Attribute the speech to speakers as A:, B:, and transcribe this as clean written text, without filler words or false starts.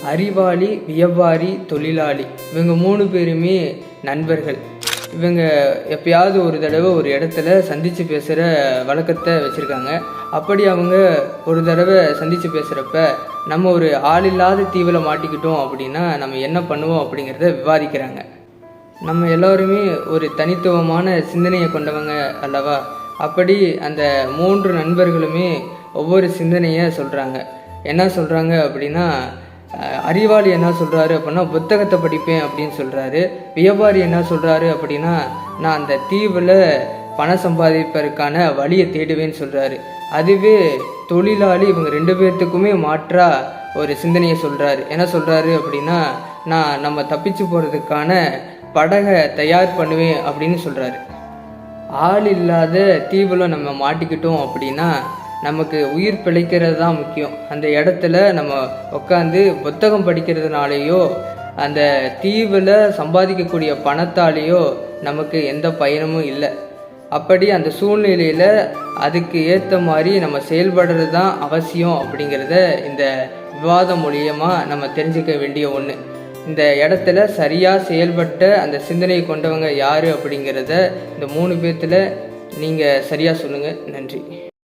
A: அறிவாளி, வியாபாரி, தொழிலாளி இவங்க 3 பேருமே நண்பர்கள். இவங்க எப்பயாவது ஒரு தடவை ஒரு இடத்துல சந்தித்து பேசுகிற வழக்கத்தை வச்சுருக்காங்க. அப்படி அவங்க ஒரு தடவை சந்தித்து பேசுகிறப்ப நம்ம ஒரு ஆள் இல்லாத தீவில் மாட்டிக்கிட்டோம் அப்படின்னா நம்ம என்ன பண்ணுவோம் அப்படிங்கிறத விவாதிக்கிறாங்க. நம்ம எல்லோருமே ஒரு தனித்துவமான சிந்தனையை கொண்டவங்க அல்லவா? அப்படி அந்த 3 நண்பர்களுமே ஒவ்வொரு சிந்தனையை சொல்கிறாங்க. என்ன சொல்கிறாங்க அப்படின்னா, அறிவாளி என்ன சொல்கிறாரு அப்படின்னா புத்தகத்தை படிப்பேன் அப்படின்னு சொல்கிறாரு. வியாபாரி என்ன சொல்கிறாரு அப்படின்னா நான் அந்த தீவில் பணம் சம்பாதிப்பதற்கான வழியை தேடுவேன்னு சொல்கிறாரு. அதுவே தொழிலாளி இவங்க 2 பேர்த்துக்குமே மாற்றாக ஒரு சிந்தனையை சொல்கிறாரு. என்ன சொல்கிறாரு அப்படின்னா நம்ம தப்பிச்சு போகிறதுக்கான படகை தயார் பண்ணுவேன் அப்படின்னு சொல்கிறாரு. ஆள் இல்லாத தீவில் நம்ம மாட்டிக்கிட்டோம் அப்படின்னா நமக்கு உயிர் பிழைக்கிறது தான் முக்கியம். அந்த இடத்துல நம்ம உட்காந்து புத்தகம் படிக்கிறதுனாலேயோ அந்த தீவில் சம்பாதிக்கக்கூடிய பணத்தாலேயோ நமக்கு எந்த பயனும் இல்லை. அப்படி அந்த சூழ்நிலையில் அதுக்கு ஏற்ற மாதிரி நம்ம செயல்படுறது தான் அவசியம் அப்படிங்கிறத இந்த விவாதம் மூலியமாக நம்ம தெரிஞ்சுக்க வேண்டிய ஒன்று. இந்த இடத்துல சரியாக செயல்பட்ட அந்த சிந்தனையை கொண்டவங்க யார் அப்படிங்கிறத இந்த 3 பேர்த்தில் நீங்கள் சரியாக சொல்லுங்கள். நன்றி.